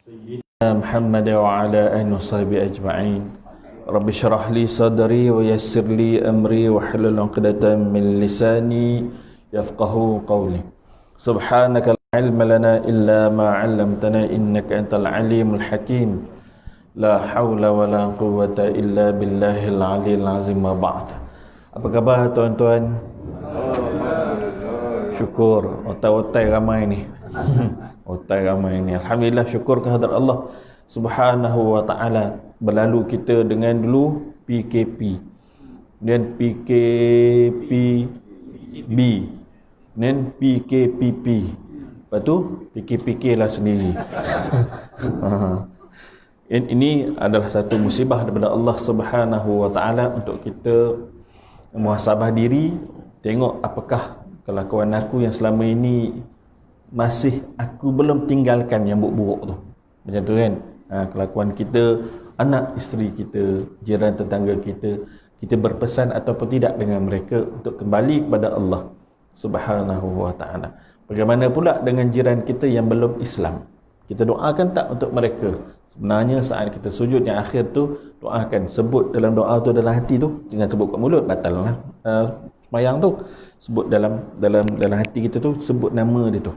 Sayyidina Muhammad wa ala alihi wa sahbihi ajma'in. Rabbi syrah li sadri wa yassir li amri wa hlul 'uqdatam min lisani yafqahu qawli. Subhanaka la ilma lana illa ma 'allamtana innaka antal alimul hakim. La haula wa la quwwata illa billahil aliyil azim wa ba'd. Apa khabar tuan-tuan? Syukur, otai-otai ramai ni. Otai ramai ni. Alhamdulillah, syukur kehadrat Allah Subhanahu wa ta'ala. Berlalu kita dengan dulu PKP, dan PKPB, dan PKPP. Lepas tu PKPK lah sendiri. Ini adalah satu musibah daripada Allah Subhanahu wa ta'ala untuk kita muhasabah diri. Tengok apakah kelakuan aku yang selama ini masih aku belum tinggalkan yang buruk-buruk tu. Macam tu kan. Kelakuan kita, anak isteri kita, jiran tetangga kita, kita berpesan ataupun tidak dengan mereka untuk kembali kepada Allah Subhanahu wa ta'ala. Bagaimana pula dengan jiran kita yang belum Islam? Kita doakan tak untuk mereka? Sebenarnya saat kita sujud yang akhir tu, doakan, sebut dalam doa tu dalam hati tu, jangan sebut kat mulut, batal lah semayang tu. Sebut dalam hati kita tu, sebut nama dia tu.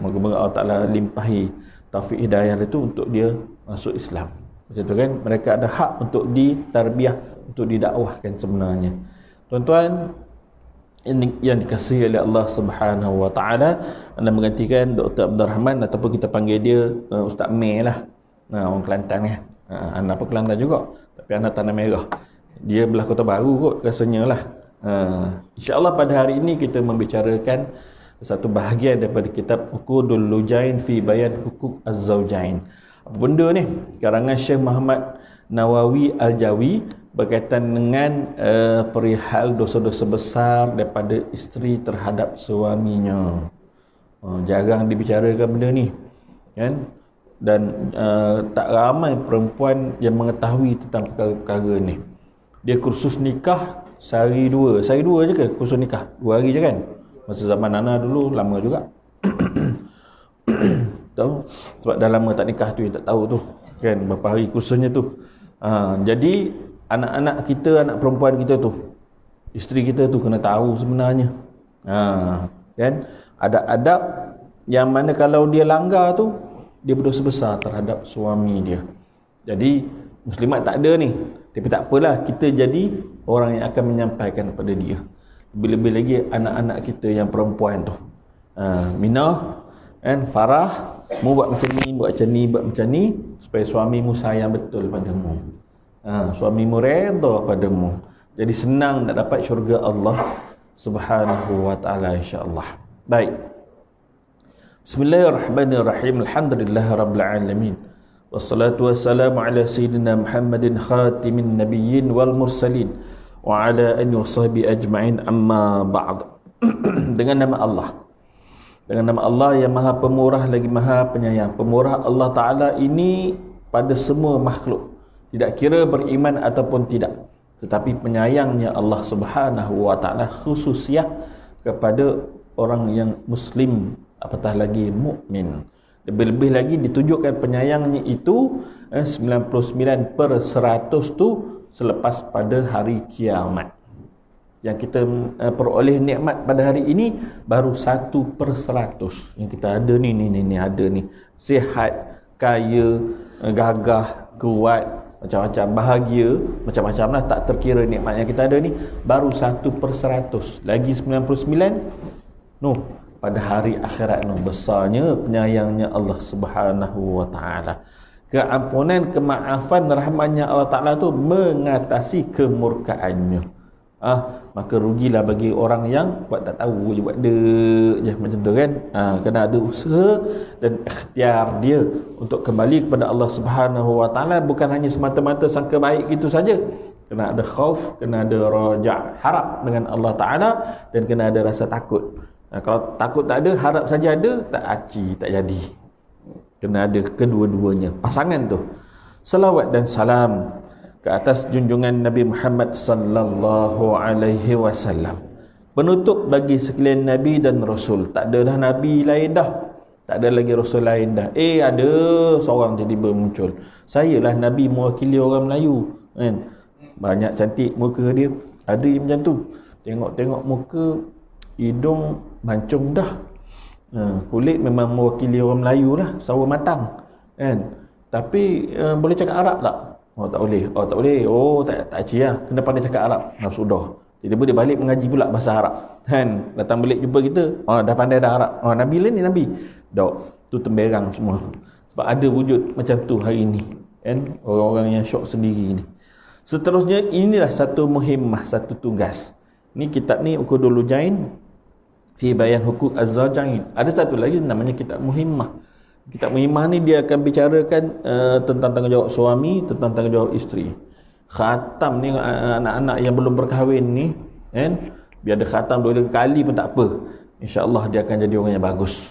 Moga-moga Allah Ta'ala limpahi taufik hidayah dia tu untuk dia masuk Islam. Macam tu kan. Mereka ada hak untuk ditarbiah, untuk didakwahkan sebenarnya. Tuan-tuan, ini yang dikasihi oleh Allah Subhanahu wa ta'ala. Anda menggantikan Dr. Abdul Rahman, ataupun kita panggil dia Ustaz Meh lah. Orang Kelantan kan. Anak pun Kelantan juga, tapi anak Tanah Merah. Dia belah Kota Baru kot rasanya lah. InsyaAllah pada hari ini kita membicarakan satu bahagian daripada kitab Uqudul Lujain fi Bayan Hukuk Az-Zawjain. Apa benda ni? Karangan Syekh Muhammad Nawawi Al-Jawi berkaitan dengan perihal dosa-dosa besar daripada isteri terhadap suaminya. Jarang dibicarakan benda ni kan? Dan tak ramai perempuan yang mengetahui tentang perkara-perkara ni. Dia kursus nikah sehari dua je ke kursus nikah? 2 hari je kan? Masa zaman Nana dulu lama juga. Tahu? Sebab dah lama tak nikah tu, tak tahu tu kan berapa hari kursusnya tu. Jadi anak-anak kita, anak perempuan kita tu, isteri kita tu kena tahu sebenarnya. Kan? Ada adab yang mana kalau dia langgar tu, dia berdosa besar terhadap suami dia. Jadi muslimat tak ada ni, tapi tak apalah, kita jadi orang yang akan menyampaikan kepada dia. Lebih-lebih lagi anak-anak kita yang perempuan tu. Minah kan, Farah, mu buat macam ni, buat macam ni, buat macam ni, supaya suamimu sayang betul padamu. Suamimu redha padamu. Jadi senang nak dapat syurga Allah Subhanahu wa ta'ala, insya-Allah. Baik. Bismillahirrahmanirrahim. Alhamdulillahirabbil alamin. Wassalatu wassalamu ala sayyidina Muhammadin khatimin nabiyyin wal mursalin wa ala alihi wa sahbihi ajma'in, amma ba'd. Dengan nama Allah, dengan nama Allah yang maha pemurah lagi maha penyayang. Pemurah Allah Ta'ala ini pada semua makhluk, tidak kira beriman ataupun tidak. Tetapi penyayangnya Allah Subhanahu wa ta'ala khususnya kepada orang yang muslim, apatah lagi mukmin. Lebih-lebih lagi ditunjukkan penyayangnya itu 99% tu selepas pada hari kiamat. Yang kita peroleh nikmat pada hari ini baru 1%. Yang kita ada ni ada ni. Sihat, kaya, gagah, kuat, macam-macam, bahagia, macam-macam lah, tak terkira nikmat yang kita ada ni, baru 1%. Lagi 99 pada hari akhirat besarnya penyayangnya Allah Subhanahu wa ta'ala. Keampunan, kemaafan, rahmatnya Allah Ta'ala tu mengatasi kemurkaannya. Maka rugilah bagi orang yang buat tak tahu je, buat je macam tu kan. Kena ada usaha dan ikhtiar dia untuk kembali kepada Allah Subhanahu wa ta'ala. Bukan hanya semata-mata sangka baik itu saja. Kena ada khauf, kena ada raja', harap dengan Allah Ta'ala, dan kena ada rasa takut. Kalau takut tak ada, harap saja ada, tak aci, tak jadi. Kena ada kedua-duanya, pasangan tu. Salawat dan salam ke atas junjungan Nabi Muhammad sallallahu alaihi wasallam, penutup bagi sekalian nabi dan rasul. Tak ada dah nabi lain dah. Tak ada lagi rasul lain dah. Ada seorang jadi bermuncul. Sayalah Nabi mewakili orang Melayu. Kan? Banyak cantik muka dia. Ada yang macam tu. Tengok-tengok muka, hidung mancung dah. Kulit memang mewakili orang Melayu lah. Sawo matang. Kan? Tapi boleh cakap Arab tak? Tak boleh. Tak boleh. Tak cik lah. Kena pandai cakap Arab. Sudah. Tiba-tiba dia balik mengaji pula bahasa Arab. Kan? Datang balik jumpa kita. Dah pandai dah Arab. Nabi lah ni Nabi. Dok, tu temberang semua. Sebab ada wujud macam tu hari ni. Kan? Orang-orang yang syok sendiri ni. Seterusnya, inilah satu muhimmah, satu tugas. Ni kitab ni ukur dulu jain. Fi bayan hukuk az-zawjain. Ada satu lagi namanya kitab muhimmah. Kitab muhimmah ni dia akan bicarakan tentang tanggungjawab suami, tentang tanggungjawab isteri. Khatam ni anak-anak yang belum berkahwin ni, kan? Biar ada khatam 2 kali pun tak apa. InsyaAllah dia akan jadi orang yang bagus.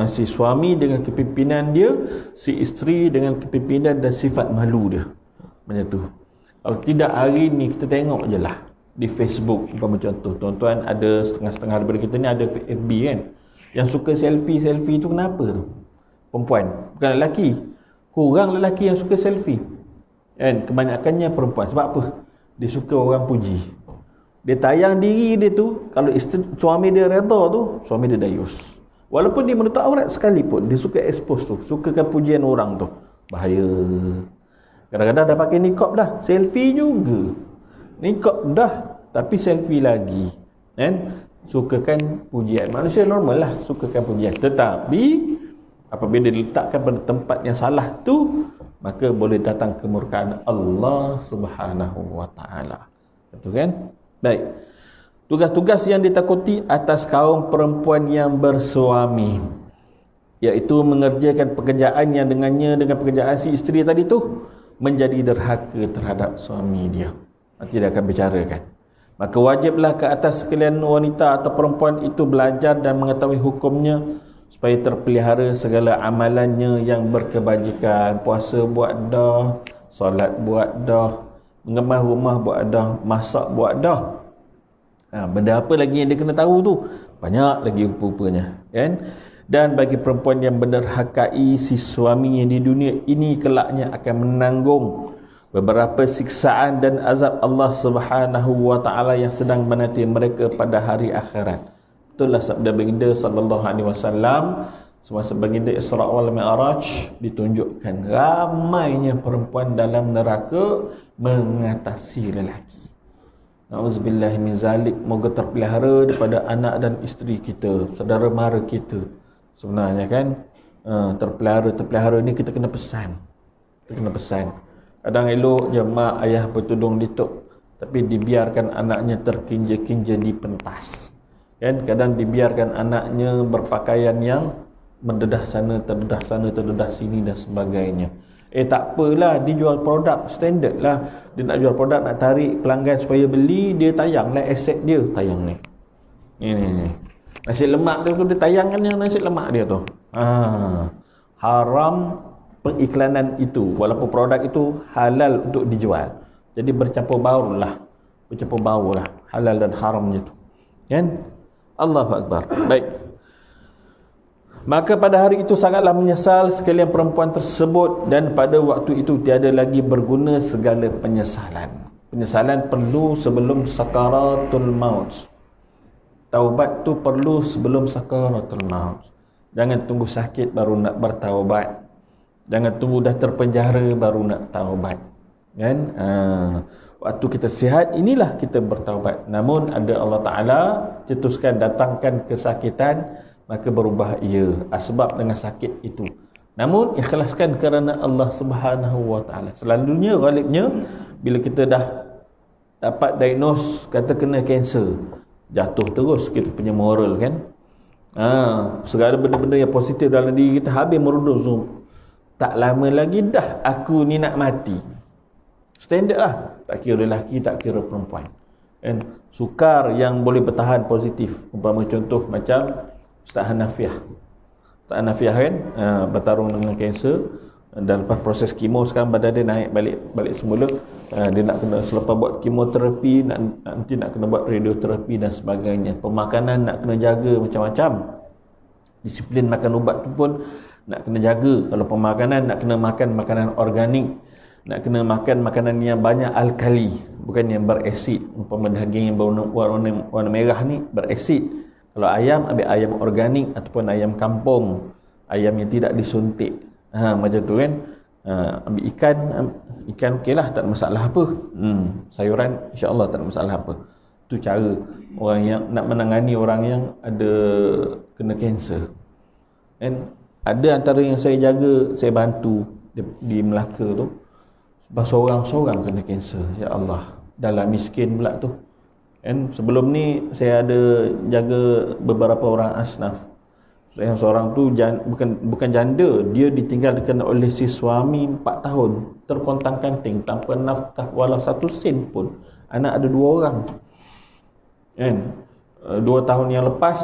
Si suami dengan kepimpinan dia, si isteri dengan kepimpinan dan sifat malu dia. Macam tu. Kalau tidak, hari ni kita tengok je lah di Facebook umpama contoh. Tuan-tuan ada setengah-setengah daripada kita ni ada FB kan, yang suka selfie tu kenapa tu? Perempuan, bukan lelaki. Kurang lelaki yang suka selfie kan, kebanyakannya perempuan. Sebab apa? Dia suka orang puji. Dia tayang diri dia tu, kalau suami dia redha tu, suami dia dayus. Walaupun dia menutup aurat sekalipun, dia suka expose tu, sukakan pujian orang tu. Bahaya. Kadang-kadang dah pakai niqab dah, selfie juga. Niqab dah, tapi selfie lagi. Kan? Sukakan pujian. Manusia normal lah sukakan pujian. Tetapi apabila diletakkan pada tempat yang salah tu, maka boleh datang kemurkaan Allah Subhanahu wa taala. Betul kan? Baik. Tugas-tugas yang ditakuti atas kaum perempuan yang bersuami, iaitu mengerjakan pekerjaan yang dengannya dengan pekerjaan si isteri tadi tu menjadi derhaka terhadap suami dia. Nanti dia akan bicarakan. Maka wajiblah ke atas sekalian wanita atau perempuan itu belajar dan mengetahui hukumnya supaya terpelihara segala amalannya yang berkebajikan. Puasa buat dah, solat buat dah, mengemas rumah buat dah, masak buat dah. Benda apa lagi yang dia kena tahu tu? Banyak lagi rupa-rupanya, kan? Dan bagi perempuan yang menderhakai si suaminya di dunia ini, kelaknya akan menanggung beberapa siksaan dan azab Allah Subhanahu wa taala yang sedang menanti mereka pada hari akhirat. Itulah sabda baginda sallallahu alaihi wasallam semasa baginda Isra wal Mi'raj, ditunjukkan ramainya perempuan dalam neraka mengatasi lelaki. Na'udzubillah min zalik. Moga terpelihara daripada anak dan isteri kita, saudara mara kita. Sebenarnya kan, terpelihara ni kita kena pesan. Kita kena pesan. Kadang elok je mak ayah bertudung ditup, tapi dibiarkan anaknya terkinja-kinja di pentas. Kan? Kadang dibiarkan anaknya berpakaian yang mendedah sana, terdedah sini dan sebagainya. Tak apalah, dia jual produk standard lah. Dia nak jual produk, nak tarik pelanggan supaya beli, dia tayang lah aset dia. Tayang ni. Ni. Nasi lemak dia tu, dia tayangkan yang nasi lemak dia tu. Haram pengiklanan itu, walaupun produk itu halal untuk dijual. Jadi bercampur baur lah. Halal dan haramnya tu. Kan? Allahu Akbar. Baik. Maka pada hari itu sangatlah menyesal sekalian perempuan tersebut, dan pada waktu itu tiada lagi berguna segala penyesalan. Penyesalan perlu sebelum sakaratul maut. Taubat tu perlu sebelum sakaratul maut. Jangan tunggu sakit baru nak bertaubat. Jangan tunggu dah terpenjara baru nak taubat. Kan? Waktu kita sihat, inilah kita bertaubat. Namun ada Allah Ta'ala cetuskan, datangkan kesakitan, maka berubah ia asbab dengan sakit itu. Namun ikhlaskan kerana Allah Subhanahu wa taala. Selalunya ghalibnya bila kita dah dapat diagnose kata kena kanser, jatuh terus kita punya moral kan. Segala benda-benda yang positif dalam diri kita habis merudum. Tak lama lagi dah aku ni nak mati. Standard lah. Tak kira lelaki, tak kira perempuan. And sukar yang boleh bertahan positif. Umpama contoh macam Ustaz Hanafiah. Ustaz Hanafiah kan bertarung dengan kanser, dan lepas proses kemo sekarang badan dia naik balik semula. Dia nak kena, selepas buat kemoterapi, nanti nak kena buat radioterapi dan sebagainya. Pemakanan nak kena jaga macam-macam. Disiplin makan ubat tu pun nak kena jaga. Kalau pemakanan, nak kena makan makanan organik, nak kena makan makanan yang banyak alkali, bukan yang berasid. Umpama daging yang warna merah ni berasid. Kalau ayam, ambil ayam organik ataupun ayam kampung, ayam yang tidak disuntik. Macam tu kan. Ambil ikan okey lah, tak ada masalah apa. Sayuran insya-Allah tak ada masalah apa. Itu cara orang yang nak menangani orang yang ada kena kanser. Dan ada antara yang saya jaga, saya bantu di Melaka tu, seorang-seorang kena kanser. Ya Allah, dalam miskin pula tu. And sebelum ni saya ada jaga beberapa orang asnaf. Yang seorang tu bukan janda, dia ditinggalkan oleh si suami 4 tahun, terkontang-kanting tanpa nafkah walau 1 sen pun. Anak ada 2 orang. Kan? 2 tahun yang lepas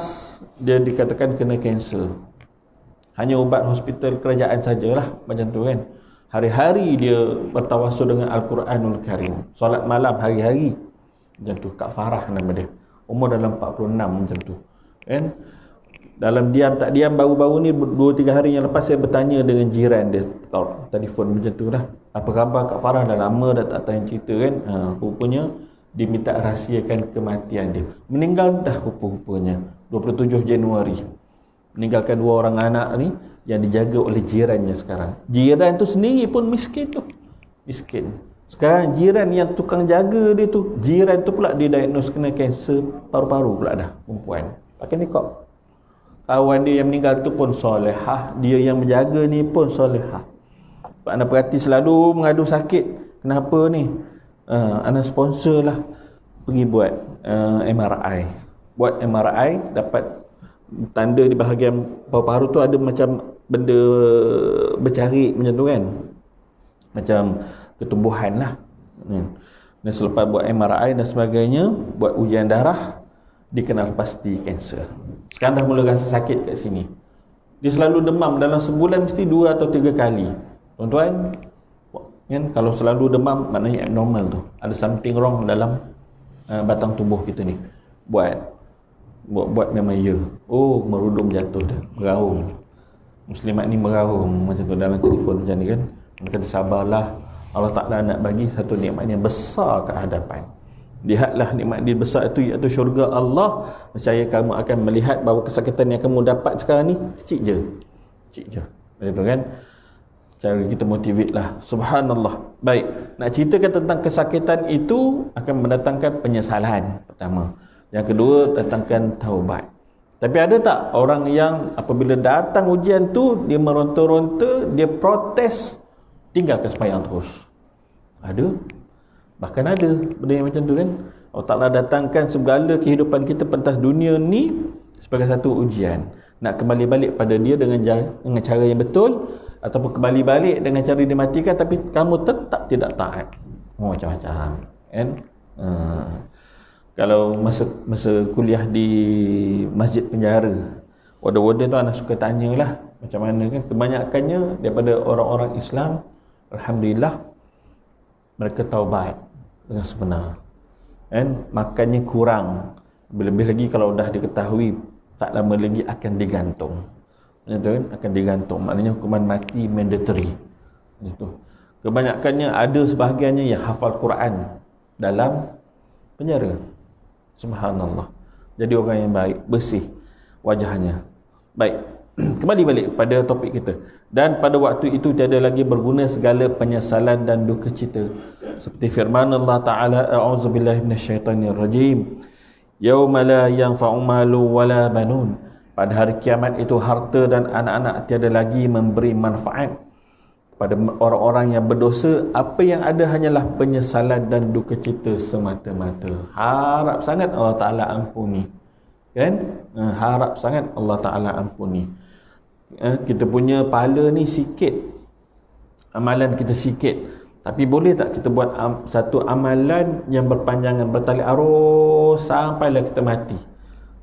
dia dikatakan kena kanser. Hanya ubat hospital kerajaan sajalah, macam tu kan. Hari-hari dia bertawasul dengan Al-Quranul Karim. Solat malam hari-hari. Macam tu, Kak Farah nama dia. Umur dalam 46 macam tu. Kan? Dalam diam tak diam, baru-baru ni 2-3 hari yang lepas saya bertanya dengan jiran dia, telefon macam tu lah. Apa khabar Kak Farah? Dah lama dah tak tanya cerita kan. Rupanya dia minta rahsiakan kematian dia. Meninggal dah rupa-rupanya 27 Januari. Meninggalkan 2 orang anak ni yang dijaga oleh jirannya sekarang. Jiran tu sendiri pun miskin tu. Miskin. Sekarang jiran yang tukang jaga dia tu, jiran tu pula didiagnose kena kanser paru-paru pula dah, perempuan. Pakai nikab. Kawan dia yang meninggal tu pun solehah, dia yang menjaga ni pun solehah. Anda perhati selalu mengadu sakit. Kenapa ni? Anda sponsor lah pergi buat MRI. Buat MRI, dapat tanda di bahagian paru-paru tu ada macam benda bercarik macam tu kan, macam ketumbuhan lah. Dan selepas buat MRI dan sebagainya, buat ujian darah, dikenal pasti kanser. Sekarang dah mula rasa sakit kat sini. Dia selalu demam, dalam sebulan mesti 2 atau 3 kali. Tuan-tuan kan, kalau selalu demam maknanya abnormal tu, ada something wrong dalam batang tubuh kita ni. Buat memang ya. Oh, merudum jatuh dah, meraung. Muslimat ni meraung macam tu dalam telefon macam ni kan. Dia kata sabarlah, Allah Ta'ala nak bagi satu nikmat yang besar ke hadapan. Lihatlah nikmat dia besar itu, iaitu syurga Allah. Percaya kamu akan melihat bahawa kesakitan yang kamu dapat sekarang ni kecil je. Kecil je. Macam tu kan. Cara kita motivate lah. Subhanallah. Baik, nak ceritakan tentang kesakitan itu akan mendatangkan penyesalan pertama. Yang kedua, datangkan taubat. Tapi ada tak orang yang apabila datang ujian tu, dia meronta-ronta, dia protes, tinggalkan sembahyang terus? Ada. Bahkan ada benda yang macam tu kan. Allah Ta'ala datangkan segala kehidupan kita pentas dunia ni sebagai satu ujian. Nak kembali balik pada dia dengan cara yang betul, ataupun kembali balik dengan cara dimatikan tapi kamu tetap tidak taat. Macam-macam kan. Kalau masa kuliah di masjid penjara, warden-warden tu anak suka tanyalah macam mana kan. Kebanyakannya daripada orang-orang Islam, alhamdulillah, mereka taubat dengan sebenar. Dan makannya kurang. Lebih-lebih lagi kalau dah diketahui tak lama lagi akan digantung. Macam tu kan, akan digantung. Maknanya hukuman mati mandatory. Itu. Kebanyakannya ada sebahagiannya yang hafal Quran dalam penjara. Subhanallah. Jadi orang yang baik, bersih wajahnya. Baik, kembali balik pada topik kita. Dan pada waktu itu tiada lagi berguna segala penyesalan dan duka cita. Seperti firman Allah Ta'ala, a'udzubillahi minasyaitanirrajim. Yauma la yanfa'u malu wala banun. Pada hari kiamat itu harta dan anak-anak tiada lagi memberi manfaat. Pada orang-orang yang berdosa, apa yang ada hanyalah penyesalan dan duka cita semata-mata. Harap sangat Allah Ta'ala ampuni. Kan? Harap sangat Allah Ta'ala ampuni. Kita punya pahala ni sikit. Amalan kita sikit. Tapi boleh tak kita buat satu amalan yang berpanjangan, bertali arus sampailah kita mati.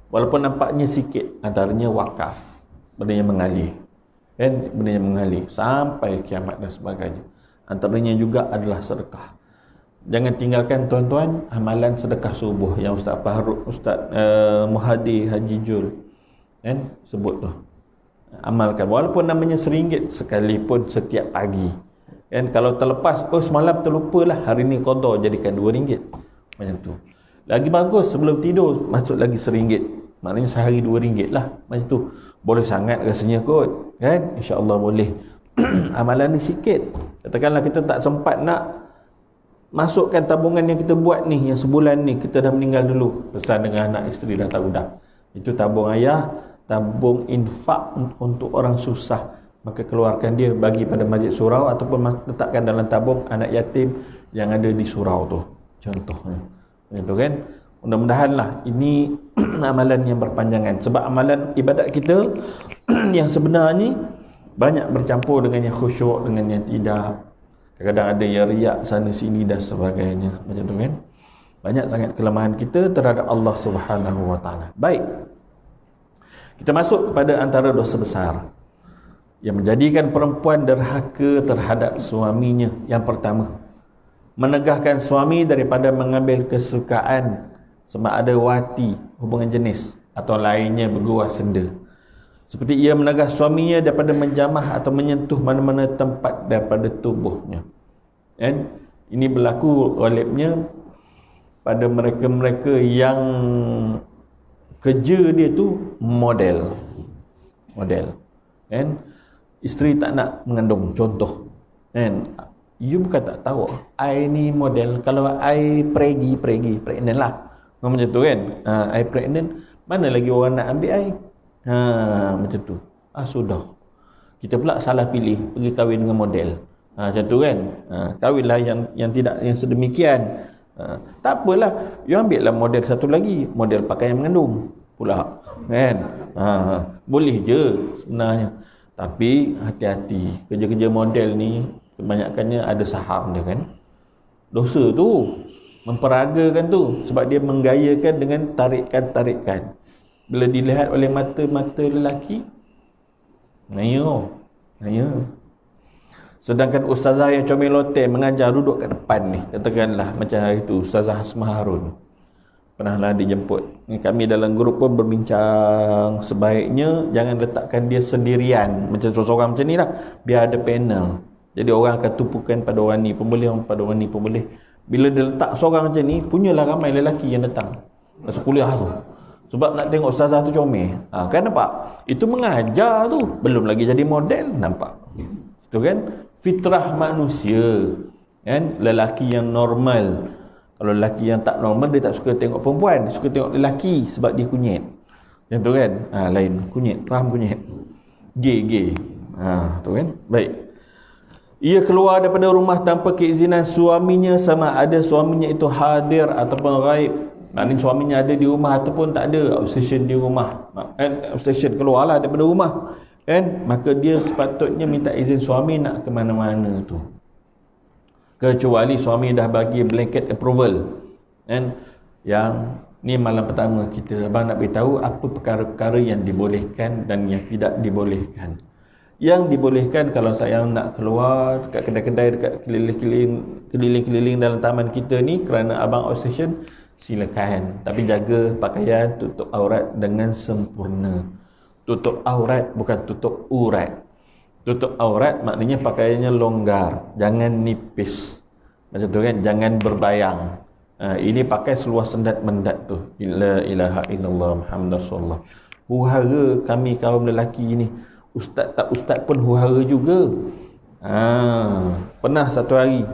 Walaupun nampaknya sikit. Antaranya wakaf. Benda yang mengalir. Kan, benda yang mengalir sampai kiamat dan sebagainya. Antaranya juga adalah sedekah. Jangan tinggalkan tuan-tuan amalan sedekah subuh yang Ustaz Fahruk, Ustaz Muhadi Haji Jul kan sebut tu. Amalkan walaupun namanya RM1 sekalipun setiap pagi. Kan kalau terlepas, oh semalam terlupalah, hari ni qada, jadikan RM2. Macam tu. Lagi bagus sebelum tidur masuk lagi RM1. Maknanya sehari RM2 lah. Macam tu. Boleh sangat rasanya kot. Kan? InsyaAllah boleh. Amalan ni sikit. Katakanlah kita tak sempat nak masukkan tabungan yang kita buat ni, yang sebulan ni kita dah meninggal dulu. Pesan dengan anak isteri dah tahu dah. Itu tabung ayah, tabung infak untuk orang susah. Maka keluarkan dia bagi pada masjid surau ataupun letakkan dalam tabung anak yatim yang ada di surau tu. Contohnya. Itu kan? Mudah-mudahanlah ini amalan yang berpanjangan. Sebab amalan ibadat kita yang sebenarnya banyak bercampur dengan yang khusyuk, dengan yang tidak. Kadang-kadang ada yang riak sana sini dan sebagainya. Macam tu kan? Banyak sangat kelemahan kita terhadap Allah Subhanahu Wa Taala. Baik. Kita masuk kepada antara dosa besar yang menjadikan perempuan derhaka terhadap suaminya. Yang pertama, menegahkan suami daripada mengambil kesukaan sama ada wati, hubungan jenis, atau lainnya bergurau senda. Seperti ia menegah suaminya daripada menjamah atau menyentuh mana-mana tempat daripada tubuhnya. Dan ini berlaku ghalibnya pada mereka-mereka yang kerja dia tu model. Kan? Isteri tak nak mengandung, contoh. Kan? You bukan tak tahu, I ni model. Kalau I pregnant lah. Macam tu kan? I pregnant, mana lagi orang nak ambil I? Macam tu. Sudah. Kita pula salah pilih, pergi kahwin dengan model. Macam tu kan? Kahwinlah yang tidak, yang sedemikian. Tak apalah, you ambil lah model satu lagi, model pakaian mengandung pula. Kan? Boleh je sebenarnya. Tapi hati-hati, kerja-kerja model ni kebanyakannya ada saham dia kan. Dosa tu, memperagakan tu, sebab dia menggayakan dengan tarikan-tarikan. Bila dilihat oleh mata-mata lelaki, naya. Sedangkan ustazah yang comel-loteng mengajar duduk kat depan ni, katakanlah macam hari tu Ustazah Hasmah Harun pernahlah dijemput. Kami dalam grup pun berbincang, sebaiknya jangan letakkan dia sendirian macam seorang-seorang macam ni lah, biar ada panel. Jadi orang akan tumpukan pada orang ni pun boleh, pada orang ni pun boleh. Bila dia letak seorang macam ni, punyalah ramai lelaki yang datang masa kuliah tu, sebab nak tengok ustazah tu comel. Kan nampak? Itu mengajar tu, belum lagi jadi model. Nampak? Itu kan fitrah manusia. Kan? Lelaki yang normal. Kalau lelaki yang tak normal, dia tak suka tengok perempuan, dia suka tengok lelaki sebab dia kunyit. Macam tu kan? Lain kunyit, faham kunyit? Gay. Tu kan? Baik. Ia keluar daripada rumah tanpa keizinan suaminya, sama ada suaminya itu hadir ataupun ghaib. Maknanya suaminya ada di rumah ataupun tak ada, outstation di rumah. Outstation keluarlah daripada rumah. Kan? Maka dia sepatutnya minta izin suami nak ke mana-mana tu. Kecuali suami dah bagi blanket approval. Kan? Yang ni malam pertama kita, abang nak beritahu apa perkara-perkara yang dibolehkan dan yang tidak dibolehkan. Yang dibolehkan kalau saya nak keluar dekat kedai-kedai, dekat keliling-keliling dalam taman kita ni kerana abang outstation, silakan. Tapi jaga pakaian, tutup aurat dengan sempurna. Tutup aurat bukan tutup urat. Tutup aurat maknanya pakaiannya longgar, jangan nipis. Macam tu kan, jangan berbayang. Ini pakai seluar sendat mendat tu. La ilaha illallah Muhammad Rasulullah. Huhara kami kaum lelaki ni. Ustaz tak ustaz pun huhara juga. Pernah satu hari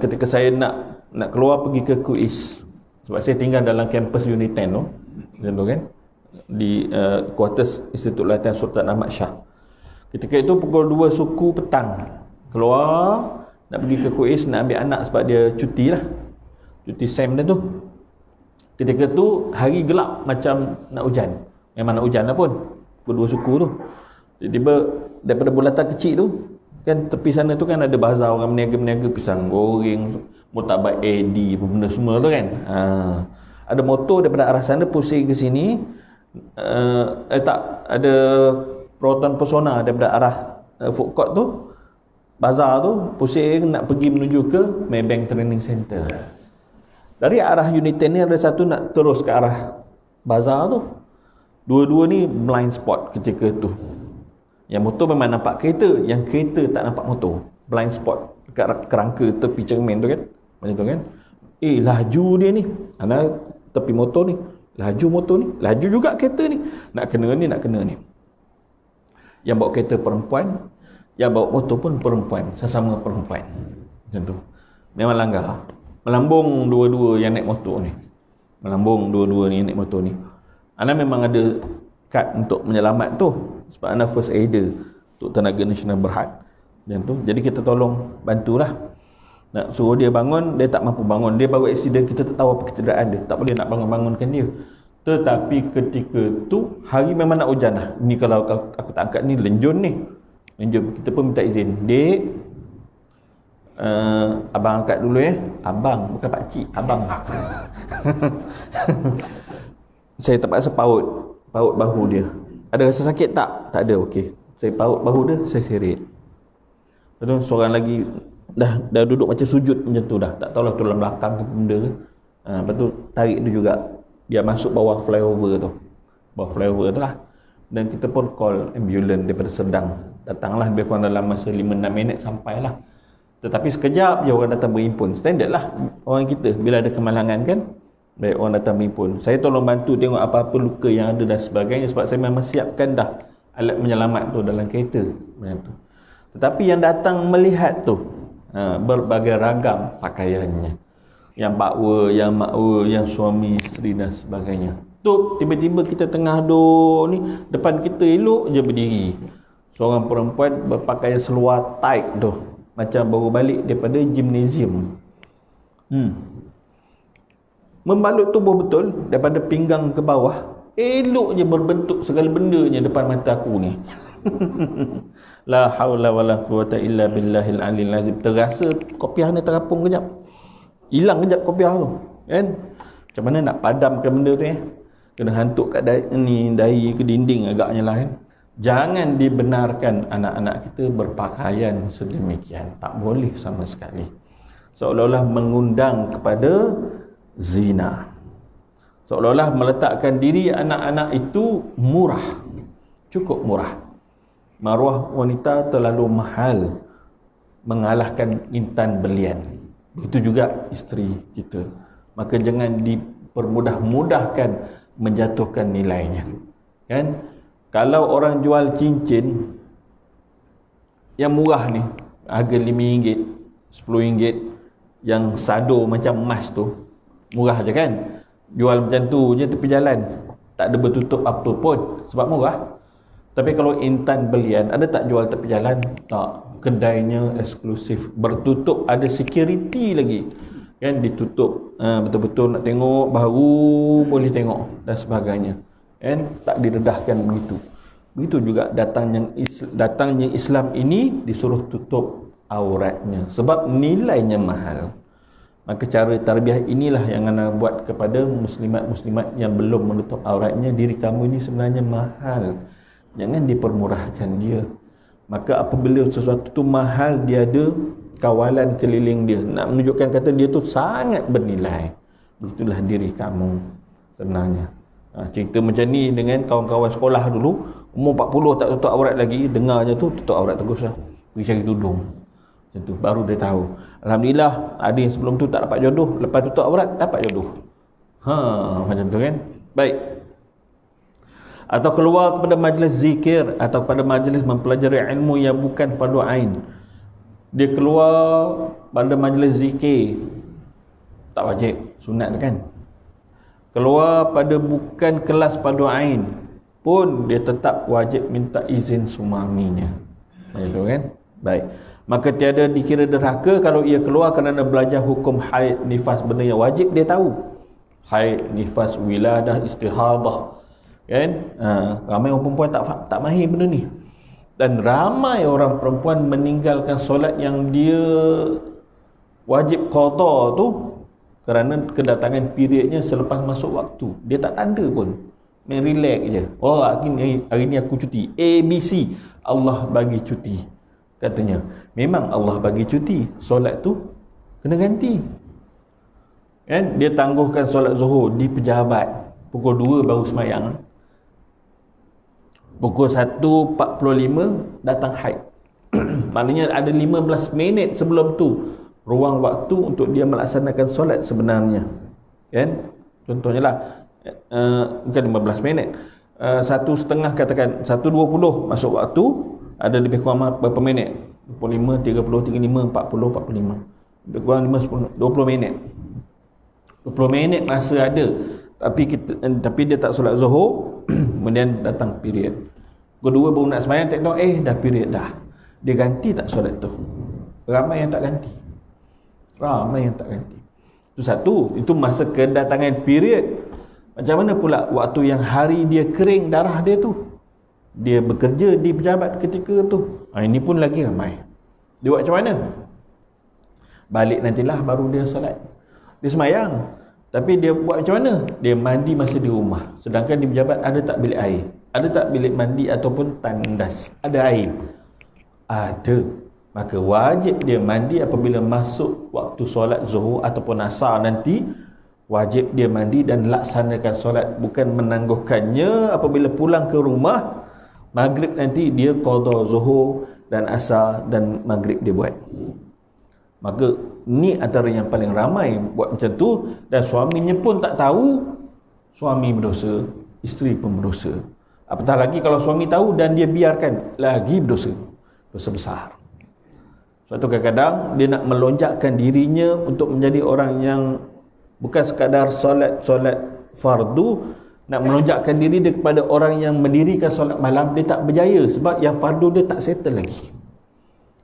ketika saya nak keluar pergi ke Kuis, sebab saya tinggal dalam kampus Unit 10 tu, macam tu kan, di quarters Institut Latihan Sultan Ahmad Shah. Ketika itu pukul 2 suku petang, keluar nak pergi ke Kuis, nak ambil anak sebab dia cuti lah, cuti SEM dia tu. Ketika tu hari gelap macam nak hujan, memang nak hujan lah pun, pukul 2 suku tu. Tiba-tiba daripada bulatan kecil tu kan, tepi sana tu kan ada bazar orang meniaga-meniaga pisang goreng, murtabak AD apa benda semua tu kan. Ada motor daripada arah sana pusing ke sini. Tak ada Proton Pesona daripada arah food court tu, bazar tu, pusing nak pergi menuju ke Maybank Training Center. Dari arah Unit 10 ni ada satu nak terus ke arah bazar tu. Dua-dua ni blind spot ketika tu. Yang motor memang nampak kereta, yang kereta tak nampak motor. Blind spot dekat kerangka tepi cermin tu kan. Macam tu kan. Laju dia ni. Ana tepi motor ni. Laju motor ni. Laju juga kereta ni. Nak kena ni, nak kena ni. Yang bawa kereta perempuan, yang bawa motor pun perempuan. Sesama perempuan. Macam tu. Memang langgar. Melambung dua-dua yang naik motor ni. Melambung dua-dua ni yang naik motor ni. Ana memang ada kad untuk menyelamat tu. Sebab Ana first aider untuk Tenaga Nasional Berhad. Macam tu. Jadi kita tolong bantulah. Nak suruh dia bangun, dia tak mampu bangun. Dia baru accident, kita tak tahu apa kecederaan dia. Tak boleh nak bangun-bangunkan dia. Tetapi ketika tu, hari memang nak hujan lah. Ni kalau aku tak angkat ni, lenjun ni. Lenjun. Kita pun minta izin. Dek, abang angkat dulu ya. Abang, bukan pakcik. Abang. Saya terpaksa paut bahu dia. Ada rasa sakit tak? Tak ada, okey. Saya paut bahu dia, saya seret. Lepas tu seorang lagi dah duduk macam sujud macam tu dah. Tak tahulah tulang belakang ke benda ke. Lepas tu tarik dia juga. Dia masuk bawah flyover tu. Bawah flyover tu lah. Dan kita pun call ambulans daripada Sedang. Datanglah lebih kurang dalam masa 5-6 minit sampailah. Tetapi sekejap je orang datang berhimpun. Standard lah orang kita bila ada kemalangan kan. Baik, orang datang berhimpun. Saya tolong bantu tengok apa-apa luka yang ada dan sebagainya. Sebab saya memang siapkan dah alat menyelamat tu dalam kereta. Macam tu. Tetapi yang datang melihat tu, berbagai ragam pakaiannya. Yang bakwa, yang makwa, yang suami, isteri dan sebagainya. Tu tiba-tiba kita tengah duduk ni, depan kita elok je berdiri seorang perempuan berpakaian seluar tight tu, macam baru balik daripada gimnasium. Membalut tubuh betul daripada pinggang ke bawah. Elok je berbentuk segala bendanya depan mata aku ni. La haula wala quwata illa billahil aliyil azim. Terasa kopiah ni terapung kejap. Hilang kejap kopiah tu. Kan? Macam mana nak padamkan benda tu Kena hantuk kat dahi ke dinding agaknya lah kan. Jangan dibenarkan anak-anak kita berpakaian sedemikian. Tak boleh sama sekali. Seolah-olah mengundang kepada zina. Seolah-olah meletakkan diri anak-anak itu murah. Cukup murah. Maruah wanita terlalu mahal, mengalahkan intan berlian. Begitu juga isteri kita. Maka jangan dipermudah-mudahkan menjatuhkan nilainya. Kan? Kalau orang jual cincin yang murah ni, harga RM5, RM10, yang sado macam emas tu, murah je kan? Jual macam tu je tepi jalan, tak ada bertutup apa pun sebab murah. Tapi kalau intan berlian, ada tak jual tepi jalan? Tak. Kedainya eksklusif, bertutup, ada security lagi kan, ditutup betul-betul nak tengok baru boleh tengok dan sebagainya kan, tak didedahkan begitu. Begitu juga datangnya Islam ini disuruh tutup auratnya sebab nilainya mahal. Maka cara tarbiyah inilah yang anda buat kepada muslimat-muslimat yang belum menutup auratnya. Diri kamu ini sebenarnya mahal, jangan dipermurahkan dia. Maka apabila sesuatu tu mahal, dia ada kawalan keliling dia nak menunjukkan kata dia tu sangat bernilai. Begitulah diri kamu sebenarnya. Cerita macam ni dengan kawan-kawan sekolah dulu, umur 40 tak tutup aurat lagi, dengarnya tu tutup aurat terus lah, pergi cari tudung. Macam tu baru dia tahu. Alhamdulillah ada yang sebelum tu tak dapat jodoh, lepas tutup aurat dapat jodoh. Macam tu kan. Baik. Atau keluar kepada majlis zikir atau kepada majlis mempelajari ilmu yang bukan fardu ain. Dia keluar pada majlis zikir, tak wajib, sunat kan. Keluar pada bukan kelas fardu ain pun dia tetap wajib minta izin suaminya. Itu kan. Baik. Maka tiada dikira derhaka kalau ia keluar kerana belajar hukum haid, nifas, benda yang wajib dia tahu. Haid, nifas, wiladah, istihadah. Kan? Ramai orang perempuan tak mahir benda ni. Dan ramai orang perempuan meninggalkan solat yang dia wajib qada tu kerana kedatangan periodnya selepas masuk waktu. Dia tak tanda pun, main relax je. Oh, hari ni aku cuti, ABC, Allah bagi cuti katanya. Memang Allah bagi cuti, solat tu kena ganti kan. Dia tangguhkan solat zuhur di pejabat, pukul 2 baru semayang. Pukul 1.45 datang haid. Maknanya ada 15 minit sebelum tu ruang waktu untuk dia melaksanakan solat sebenarnya. Kan? Contohnya lah, bukan 15 minit. 1.30 katakan, 1.20 masuk waktu, ada lebih kurang berapa minit? 25, 30, 35, 40, 45. Lebih kurang 5, 10, 20 minit. 20 minit masa ada. Tapi dia tak solat Zuhur, kemudian datang period. Kedua baru nak sembahyang, tengok dah period dah. Dia ganti tak solat tu? Ramai yang tak ganti. Ramai yang tak ganti. Itu satu, itu masa kedatangan period. Macam mana pula waktu yang hari dia kering darah dia tu? Dia bekerja di pejabat ketika tu. Ini pun lagi ramai. Dia buat macam mana? Balik nantilah baru dia solat. Dia sembahyang, tapi dia buat macam mana? Dia mandi masa di rumah. Sedangkan di pejabat ada tak bilik air? Ada tak bilik mandi ataupun tandas? Ada air? Ada. Maka wajib dia mandi apabila masuk waktu solat Zuhur ataupun Asar nanti. Wajib dia mandi dan laksanakan solat, bukan menangguhkannya apabila pulang ke rumah. Maghrib nanti dia qada Zuhur dan Asar dan Maghrib dia buat. Maka ni antara yang paling ramai buat macam tu, dan suaminya pun tak tahu. Suami berdosa, isteri pun berdosa. Apatah lagi kalau suami tahu dan dia biarkan, lagi berdosa. Dosa besar. Sebab tu kadang-kadang dia nak melonjakkan dirinya untuk menjadi orang yang bukan sekadar solat fardu, nak melonjakkan diri dia kepada orang yang mendirikan solat malam, dia tak berjaya sebab yang fardu dia tak settle lagi.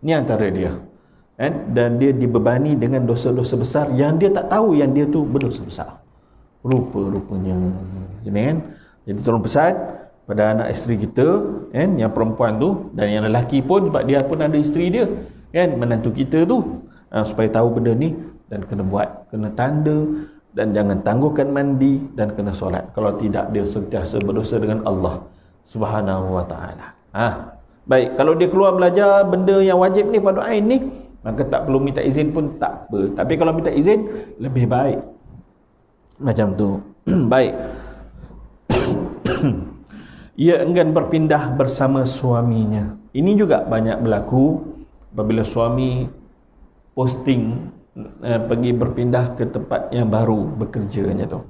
Ni antara dia. Dan dia dibebani dengan dosa-dosa besar yang dia tak tahu yang dia tu berdosa besar. Rupa-rupanya. Jadi kan? Jadi tolong pesan pada anak isteri kita, yang perempuan tu dan yang lelaki pun, sebab dia pun ada isteri dia, menantu kita tu, supaya tahu benda ni dan kena buat, kena tanda, dan jangan tangguhkan mandi dan kena solat. Kalau tidak, dia sentiasa berdosa dengan Allah Subhanahu wa taala. Baik, kalau dia keluar belajar benda yang wajib ni, fardu ain ni, maka tak perlu minta izin pun tak apa. Tapi kalau minta izin, lebih baik. Macam tu. Baik. Ia enggan berpindah bersama suaminya. Ini juga banyak berlaku apabila suami posting pergi berpindah ke tempat yang baru bekerjanya tu.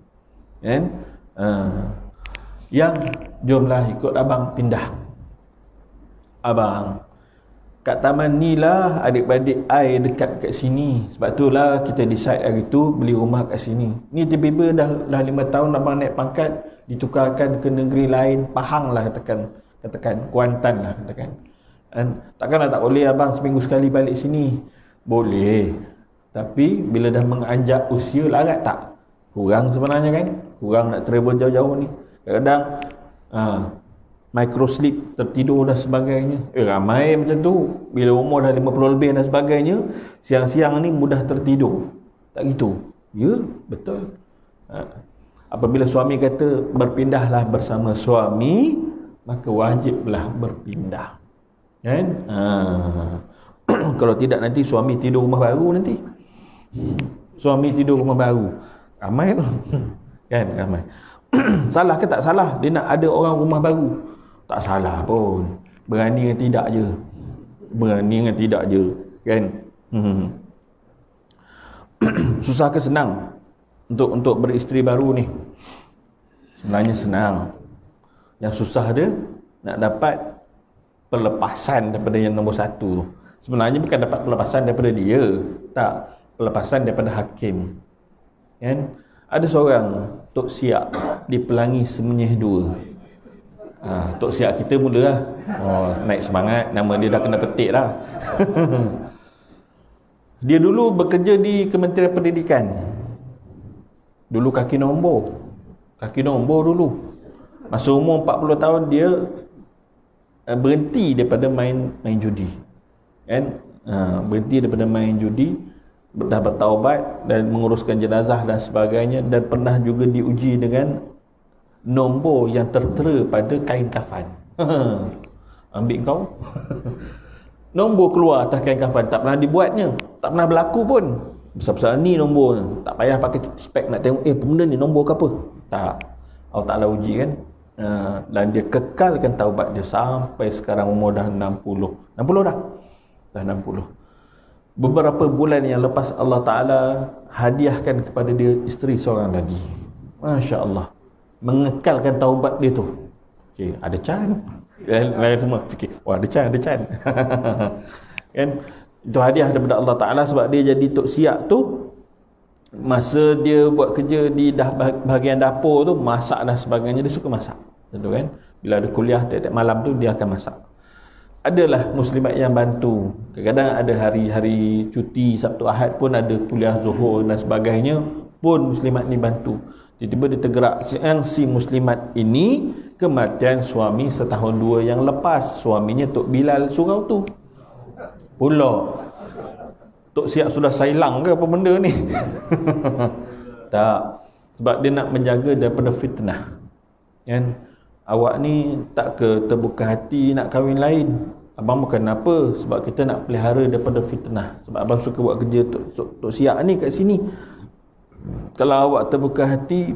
Yang jomlah ikut abang pindah. Abang, kat taman ni lah adik-beradik I dekat kat sini. Sebab tu lah kita decide hari tu beli rumah kat sini. Ni tiba-tiba dah 5 tahun abang naik pangkat, ditukarkan ke negeri lain, Pahang lah katakan Kuantan lah katakan. Takkanlah tak boleh abang seminggu sekali balik sini? Boleh. Tapi bila dah menganjak usia, larat tak? Kurang sebenarnya kan? Kurang nak travel jauh-jauh ni. Kadang-kadang microsleep, tertidur dan sebagainya. Ramai macam tu. Bila umur dah 50 lebih dan sebagainya, siang-siang ni mudah tertidur. Tak gitu? Ya, betul. Apabila suami kata berpindahlah bersama suami, maka wajiblah berpindah. Kan? Kalau tidak nanti suami tidur rumah baru nanti. Suami tidur rumah baru. Ramai tu. Kan? Ramai. Salah ke tak salah dia nak ada orang rumah baru? Tak salah pun. Berani dengan tidak je. Berani dengan tidak je. Kan? Susah ke senang untuk beristeri baru ni? Sebenarnya senang. Yang susah dia nak dapat pelepasan daripada yang nombor satu tu. Sebenarnya bukan dapat pelepasan daripada dia. Tak. Pelepasan daripada hakim. Kan? Ada seorang Tok Siak di Pelangi Semenyih 2. Tok Siak kita mula lah. Naik semangat. Nama dia dah kena petik dah. Dia dulu bekerja di Kementerian Pendidikan. Dulu kaki nombor. Kaki nombor dulu. Masa umur 40 tahun dia berhenti daripada main judi. Kan? Berhenti daripada main judi, dah bertaubat dan menguruskan jenazah dan sebagainya, dan pernah juga diuji dengan nombor yang tertera pada kain kafan. Ambil kau. Nombor keluar atas kain kafan, tak pernah dibuatnya, tak pernah berlaku pun. Besar-besar ni nombor, tak payah pakai spek nak tengok benda ni nombor ke apa. Tak. Allah Ta'ala uji kan. Dan dia kekalkan taubat dia sampai sekarang umur dah 60 dah. Dah 60. Beberapa bulan yang lepas Allah Ta'ala hadiahkan kepada dia isteri seorang lagi. Masya Allah, mengekalkan taubat dia tu. Okay, ada can. Lain semua fikir, wah ada can kan, itu hadiah daripada Allah Ta'ala. Sebab dia jadi tok siap tu, masa dia buat kerja di bahagian dapur tu, masak dan sebagainya, dia suka masak, betul kan. Bila ada kuliah tiap-tiap malam tu dia akan masak. Adalah muslimat yang bantu. Kadang-kadang ada hari-hari cuti Sabtu Ahad pun ada kuliah Zuhur dan sebagainya, pun muslimat ni bantu. Tiba-tiba dia tergerak, si muslimat ini kematian suami setahun 2 yang lepas. Suaminya Tok Bilal Surau tu pula. Tok siap sudah sailang ke apa benda ni? Tak. Sebab dia nak menjaga daripada fitnah, kan? Awak ni tak ke terbuka hati nak kahwin lain. Abang bukan apa, sebab kita nak pelihara daripada fitnah. Sebab abang suka buat kerja Tok siap ni kat sini. Kalau awak terbuka hati,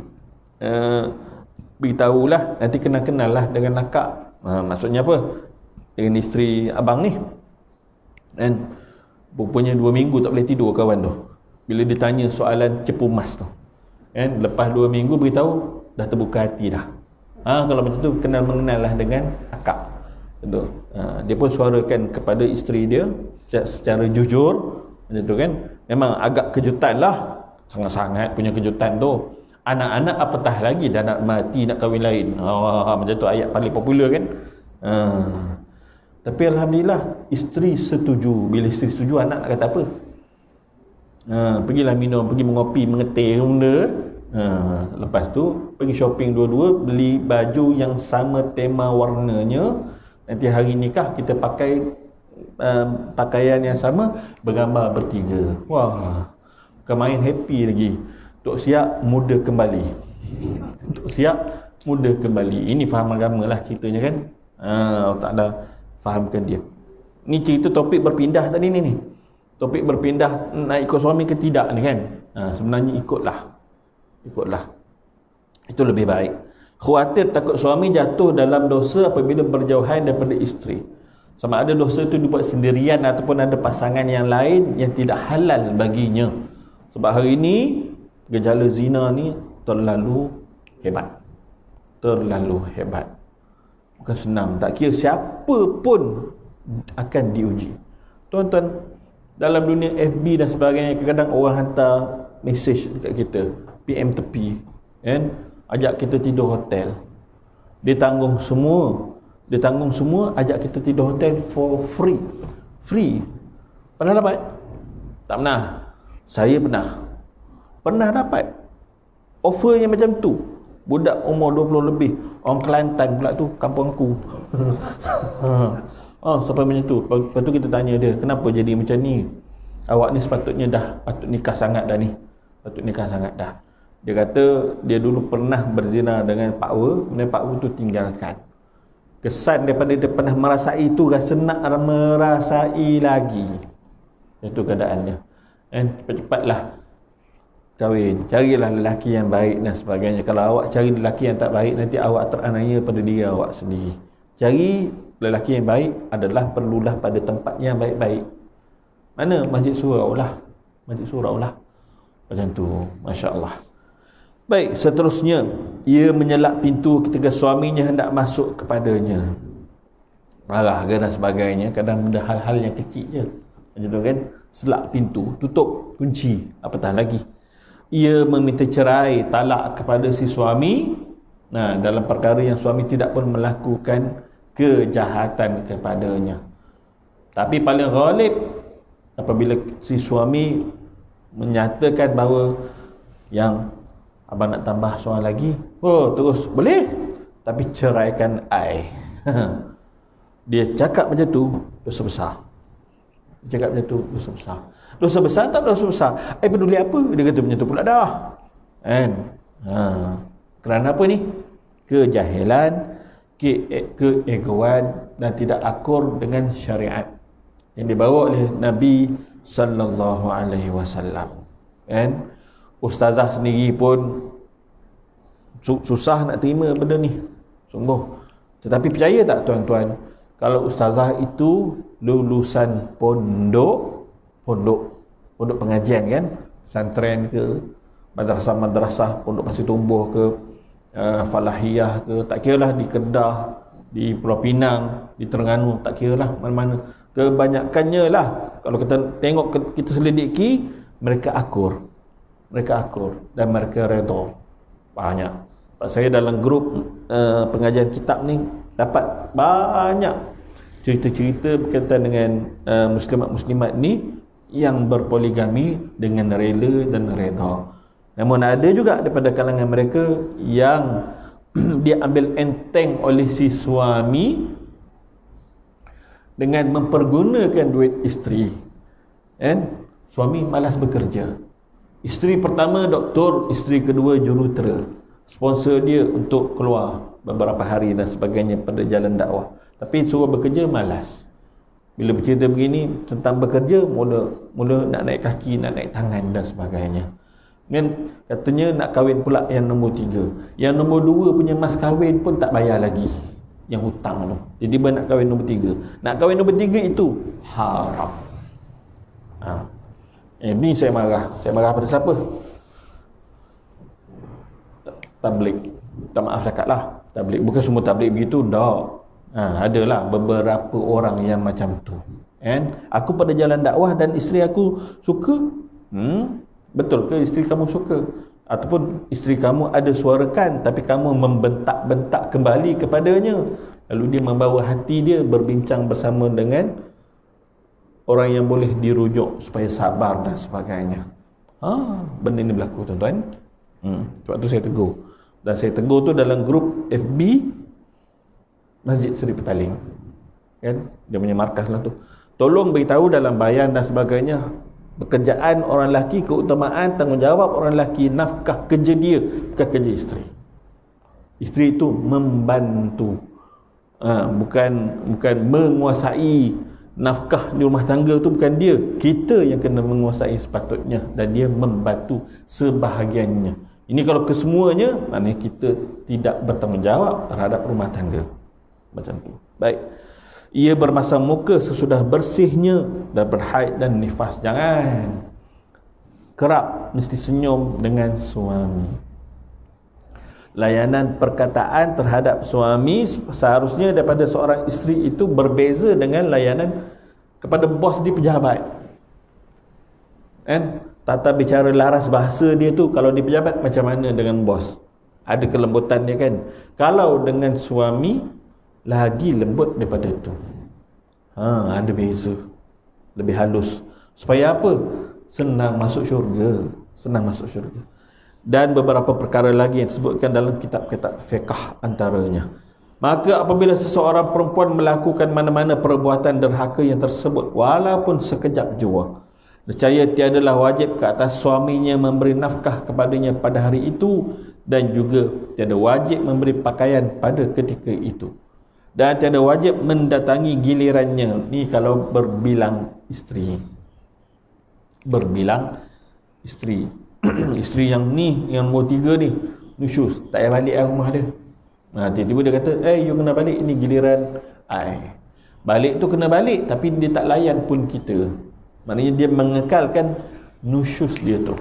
beritahulah, nanti kenal-kenal lah dengan akak. Maksudnya apa? Dengan isteri abang ni. Dan rupanya 2 minggu tak boleh tidur kawan tu, bila ditanya soalan cepu mas tu, kan? Lepas 2 minggu beritahu dah terbuka hati dah. Kalau macam tu kenal-mengenal lah dengan akak. Dia pun suarakan kepada isteri dia secara jujur macam tu, kan. Memang agak kejutan lah, sangat-sangat punya kejutan tu. Anak-anak apatah lagi dah nak mati nak kahwin lain. Macam tu ayat paling popular, kan. Tapi alhamdulillah isteri setuju. Bila isteri setuju, anak nak kata apa? Pergilah minum, pergi mengopi, mengetir benda. Lepas tu pergi shopping dua-dua, beli baju yang sama tema warnanya. Nanti hari nikah kita pakai pakaian yang sama, bergambar bertiga. Wah, bukan main happy lagi. Tok siap muda kembali. Tok siap muda kembali. Ini faham agama lah ceritanya, kan. Allah Ta'ala fahamkan dia. Ni cerita topik berpindah tadi ni. Topik berpindah nak ikut suami ke tidak ni, kan. Sebenarnya ikutlah. Itu lebih baik. Khawatir takut suami jatuh dalam dosa apabila berjauhan daripada isteri. Sama ada dosa itu dibuat sendirian ataupun ada pasangan yang lain yang tidak halal baginya. Sebab hari ini gejala zina ni terlalu hebat. Bukan senang. Tak kira siapa pun akan diuji. Tuan-tuan, dalam dunia FB dan sebagainya, kadang-kadang orang hantar mesej dekat kita, PM tepi, kan, ajak kita tidur hotel. Dia tanggung semua, ajak kita tidur hotel for free. Pernah dapat? Tak pernah. Saya pernah dapat offer yang macam tu. Budak umur 20 lebih, orang Kelantan pula tu, kampung aku. Sampai macam tu. Lepas tu kita tanya dia, kenapa jadi macam ni? Awak ni sepatutnya dah patut nikah sangat dah ni. Dia kata dia dulu pernah berzina dengan Pak Wer, kemudian Pak Wer tu tinggalkan. Kesan daripada dia pernah merasai itu, rasa nak merasai lagi. Itu keadaannya. Dan cepat-cepatlah kahwin. Carilah lelaki yang baik dan sebagainya. Kalau awak cari lelaki yang tak baik, nanti awak teraniaya pada diri awak sendiri. Cari lelaki yang baik adalah perlulah pada tempat yang baik-baik. Mana? Masjid surau lah. Macam tu. Masya Allah. Baik, seterusnya, ia menyelak pintu ketika suaminya hendak masuk kepadanya. Marah dan sebagainya. Kadang benda hal-hal yang kecil je. Macam tu, kan. Selak pintu, tutup, kunci, apatah lagi. Ia meminta cerai, talak kepada si suami. Dalam perkara yang suami tidak pun melakukan kejahatan kepadanya. Tapi paling ghalib apabila si suami menyatakan bahawa yang abang nak tambah seorang lagi, terus boleh, tapi ceraikan I. Dia cakap macam tu, dosa besar. Dosa besar tak dosa besar. Peduli apa? Dia kata macam tu pula dah. Kan? Kerana apa ni? Kejahilan, keegoan dan tidak akur dengan syariat yang dibawa oleh Nabi sallallahu alaihi wasallam. Kan? Ustazah sendiri pun susah nak terima benda ni. Sungguh. Tetapi percaya tak tuan-tuan, kalau ustazah itu lulusan pondok pengajian kan, pesantren ke, madrasah-madrasah, pondok Pasir Tumbuh ke, Falahiyah ke, tak kira lah, di Kedah, di Pulau Pinang, di Terengganu, tak kira lah mana-mana. Kebanyakannya lah, kalau kita tengok, kita selidiki, mereka akur dan mereka redha. Banyak. Saya dalam grup pengajian kitab ni dapat banyak cerita-cerita berkaitan dengan muslimat-muslimat ni yang berpoligami dengan rela dan redha. Namun ada juga daripada kalangan mereka yang dia ambil enteng oleh si suami dengan mempergunakan duit isteri. Kan? Suami malas bekerja. Isteri pertama doktor, isteri kedua jurutera. Sponsor dia untuk keluar beberapa hari dan sebagainya pada jalan dakwah. Tapi suruh bekerja malas. Bila bercerita begini tentang bekerja, mula nak naik kaki, nak naik tangan dan sebagainya. Dan katanya nak kahwin pula yang nombor 3. Yang nombor 2 punya mas kahwin pun tak bayar lagi yang hutang tu. Jadi dia nak kahwin nombor 3. Nak kahwin nombor 3 itu haram. Ini saya marah. Saya marah pada siapa? Tabligh. Tak maaf cakap lah. Tabligh. Bukan semua tabligh begitu. Tak. Adalah beberapa orang yang macam tu. And aku pada jalan dakwah dan isteri aku suka. Betul ke isteri kamu suka? Ataupun isteri kamu ada suarakan tapi kamu membentak-bentak kembali kepadanya. Lalu dia membawa hati dia berbincang bersama dengan orang yang boleh dirujuk supaya sabar dan sebagainya. Benda ni berlaku tuan-tuan. Sebab tu saya tegur. Dan saya tegur tu dalam grup FB Masjid Seri Petaling. Kan? Dia punya markas lah tu. Tolong beritahu dalam bayan dan sebagainya, pekerjaan orang lelaki, keutamaan, tanggungjawab orang lelaki, nafkah kerja dia, bukan kerja isteri. Isteri itu membantu. Bukan menguasai nafkah di rumah tangga tu, bukan dia. Kita yang kena menguasai sepatutnya, dan dia membantu sebahagiannya. Ini kalau kesemuanya, maknanya kita tidak bertanggungjawab terhadap rumah tangga. Macam tu. Baik. Ia bermasam muka sesudah bersihnya dan berhaid dan nifas. Jangan kerap mesti senyum dengan suami. Layanan perkataan terhadap suami seharusnya daripada seorang isteri itu berbeza dengan layanan kepada bos di pejabat. Kan? Tata bicara laras bahasa dia tu kalau di pejabat macam mana dengan bos? Ada kelembutan dia kan? Kalau dengan suami lagi lembut daripada itu. Ada beza. Lebih halus. Supaya apa? Senang masuk syurga. Senang masuk syurga. Dan beberapa perkara lagi yang disebutkan dalam kitab-kitab fiqh antaranya. Maka apabila seseorang perempuan melakukan mana-mana perbuatan derhaka yang tersebut, walaupun sekejap jua, nescaya tiadalah wajib ke atas suaminya memberi nafkah kepadanya pada hari itu, dan juga tiada wajib memberi pakaian pada ketika itu, dan tiada wajib mendatangi gilirannya. Ni kalau berbilang isteri. Berbilang isteri. Isteri yang ni, yang nombor 3 ni, nusyus, tak payah balik rumah dia. Tiba-tiba dia kata, you kena balik, ni giliran balik tu kena balik, tapi dia tak layan pun kita. Maknanya dia mengekalkan nusyus dia tu.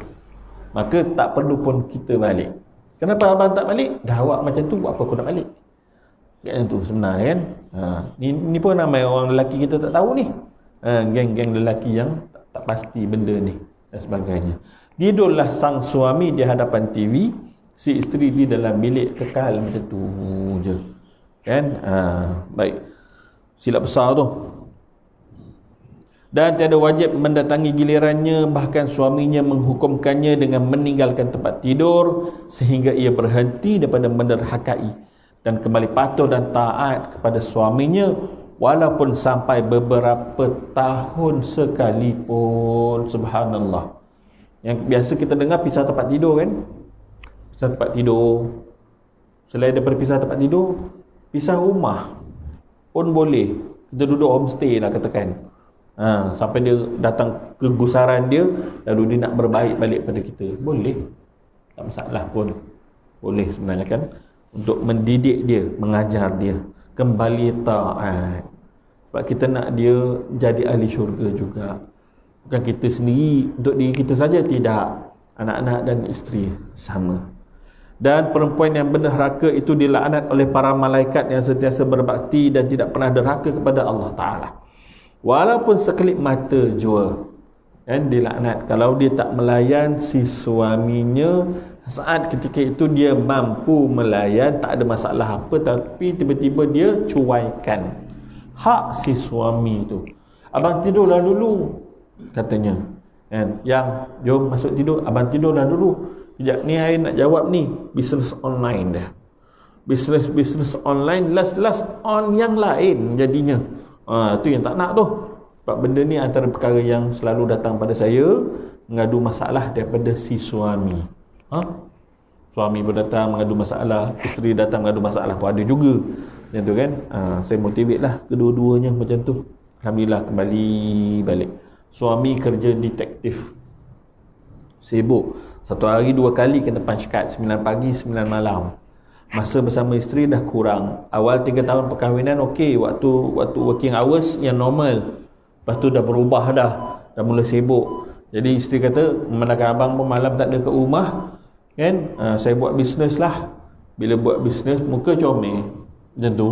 Maka tak perlu pun kita balik. Kenapa abang tak balik? Dah awak macam tu, buat apa aku nak balik? Macam tu sebenarnya kan. Ni pun ramai orang lelaki kita tak tahu ni. Geng-geng lelaki yang tak pasti benda ni dan sebagainya. Tidurlah sang suami di hadapan TV, si isteri di dalam bilik kekal, macam tu je. Kan? Baik. Silap besar tu. Dan tiada wajib mendatangi gilirannya, bahkan suaminya menghukumkannya dengan meninggalkan tempat tidur sehingga ia berhenti daripada menderhakai dan kembali patuh dan taat kepada suaminya walaupun sampai beberapa tahun sekalipun. Subhanallah. Yang biasa kita dengar pisah tempat tidur kan? Pisah tempat tidur. Selain daripada pisah tempat tidur, pisah rumah pun boleh. Kita duduk homestay lah katakan. Sampai dia datang ke gusaran dia, lalu dia nak berbaik balik pada kita. Boleh. Tak masalah pun. Boleh sebenarnya kan. untuk mendidik dia, mengajar dia kembali taat. Sebab kita nak dia jadi ahli syurga juga. Bukan kita sendiri, untuk diri kita saja, tidak. Anak-anak dan isteri sama. Dan perempuan yang berderhaka itu dilaknat oleh para malaikat yang sentiasa berbakti dan tidak pernah derhaka kepada Allah Ta'ala. Walaupun sekelip mata jua, kan, dilaknat. Kalau dia tak melayan si suaminya, saat ketika itu dia mampu melayan, tak ada masalah apa, tapi tiba-tiba dia cuaikan hak si suami tu. Abang tidurlah dulu, katanya, kan? Yang jom masuk tidur, abang tidurlah dulu. Sekejap ni saya nak jawab ni, bisnes online dah. Bisnes online last on yang lain jadinya. Tu yang tak nak tu. Sebab benda ni antara perkara yang selalu datang pada saya, mengadu masalah daripada si suami. Suami pun datang mengadu masalah, isteri datang mengadu masalah pun ada juga. Macam tu kan. Saya motivate lah kedua-duanya macam tu. Alhamdulillah kembali balik. Suami kerja detektif, sibuk. Satu hari 2 kali kena punch card, 9 pagi 9 malam. Masa bersama isteri dah kurang. Awal 3 tahun perkahwinan okey, waktu working hours yang normal. Lepas tu dah berubah dah mula sibuk. Jadi isteri kata, memandangkan abang pun malam tak ada kat rumah, kan, saya buat bisnes lah. Bila buat bisnes muka comel macam tu,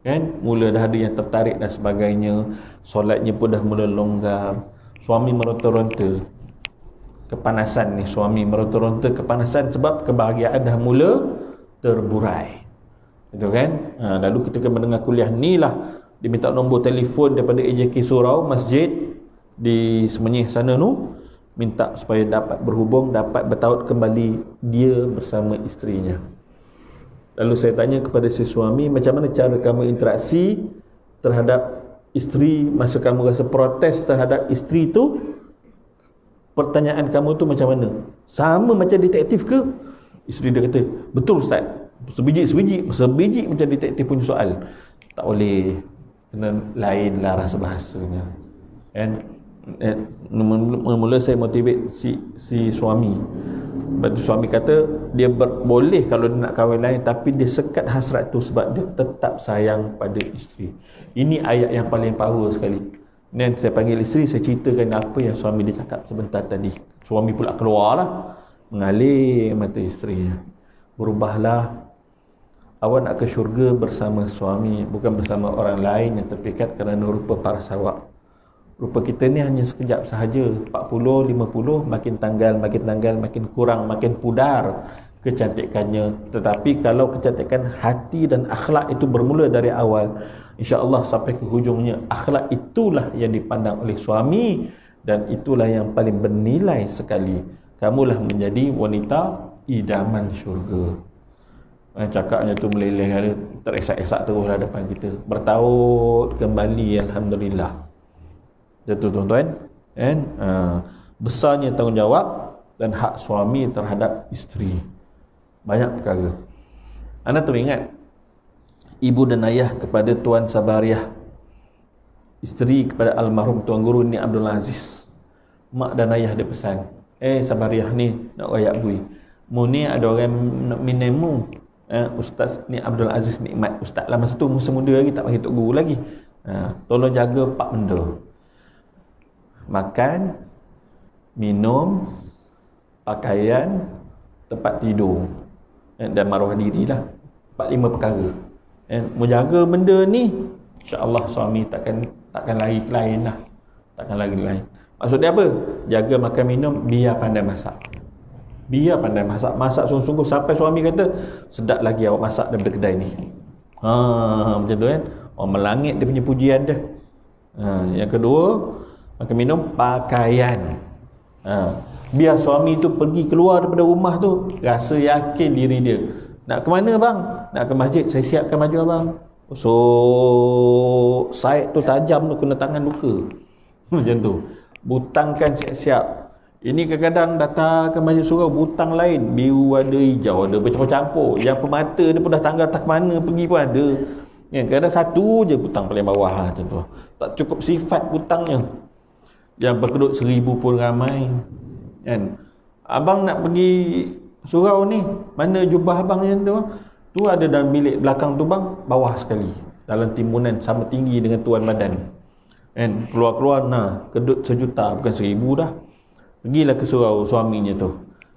kan, mula dah ada yang tertarik dan sebagainya. Solatnya pun dah mula longgar. Suami meronta-ronta kepanasan ni, suami meronta-ronta kepanasan sebab kebahagiaan dah mula terburai. Itu kan. Lalu ketika mendengar kuliah ni lah, dia minta nombor telefon daripada AJK Surau, masjid di Semenyih sana tu, minta supaya dapat berhubung, dapat bertaut kembali dia bersama isterinya. Lalu saya tanya kepada si suami, macam mana cara kamu interaksi terhadap isteri masa kamu rasa protes terhadap isteri tu? Pertanyaan kamu tu macam mana? Sama macam detektif ke? Isteri dia kata, betul Ustaz. Sebiji macam detektif punya soal. Tak boleh. Kena lain lah rasa bahasanya. And mula-mula saya motivate si suami. Lepas tu suami kata dia boleh kalau dia nak kahwin lain, tapi dia sekat hasrat tu sebab dia tetap sayang pada isteri. Ini ayat yang paling power sekali. Dan saya panggil isteri, saya ceritakan apa yang suami dia cakap sebentar tadi. Suami pula keluar lah, mengalir mata isteri. Berubahlah. Awak nak ke syurga bersama suami, bukan bersama orang lain yang terpikat kerana rupa paras awak. Rupa kita ni hanya sekejap sahaja. 40, 50, makin tanggal, makin kurang, makin pudar kecantikannya. Tetapi kalau kecantikan hati dan akhlak itu bermula dari awal, insya-Allah sampai ke hujungnya, akhlak itulah yang dipandang oleh suami, dan itulah yang paling bernilai sekali. Kamulah menjadi wanita idaman syurga. Cakapnya tu meleleh, teresak-esak teruslah depan kita. Bertaut kembali, alhamdulillah. Jatuh tuan-tuan, kan? Besarnya tanggungjawab dan hak suami terhadap isteri. Banyak perkara. Anda teringat ibu dan ayah kepada Tuan Sabariah, isteri kepada almarhum Tuan Guru ni Abdul Aziz. Mak dan ayah dia pesan, Sabariah ni nak rayak bui, mu ni ada orang nak minemu, Ustaz ni Abdul Aziz Nikmat. Ustaz lah masa tu musa muda lagi, tak panggil Tok Guru lagi. Tolong jaga 4 benda: makan, minum, pakaian, tempat tidur, dan maruah diri lah. 4-5 perkara. Mau jaga benda ni, insya-Allah suami takkan lari ke lain lah. Takkan lari ke lain. Maksud dia apa? Jaga makan minum, biar pandai masak. Biar pandai masak. Masak sungguh-sungguh sampai suami kata, sedap lagi awak masak daripada kedai ni. Macam tu kan. Orang melangit dia punya pujian dia. Yang kedua, makan minum, pakaian. Biar suami tu pergi keluar daripada rumah tu rasa yakin diri dia. Nak ke mana bang? Nak ke masjid, saya siapkan baju abang. So Said tu tajam tu, kena tangan luka. Macam tu. Butangkan siap-siap. Ini kadang-kadang datang ke masjid surau, butang lain, biru ada, hijau ada, bercampur-campur. Yang pemata dia pun dah tanggal tak mana pergi pun ada. Kadang-kadang satu je butang paling bawah macam tu. Tak cukup sifat butangnya. Yang berkedut 1000 pun ramai, kan? Abang nak pergi surau ni, mana jubah abang yang tu? Tu ada dalam bilik belakang tu bang, bawah sekali. Dalam timbunan sama tinggi dengan tuan badan. Kan? Keluar-keluar, kedut 1 juta, bukan 1,000 dah. Pergilah ke surau suaminya tu.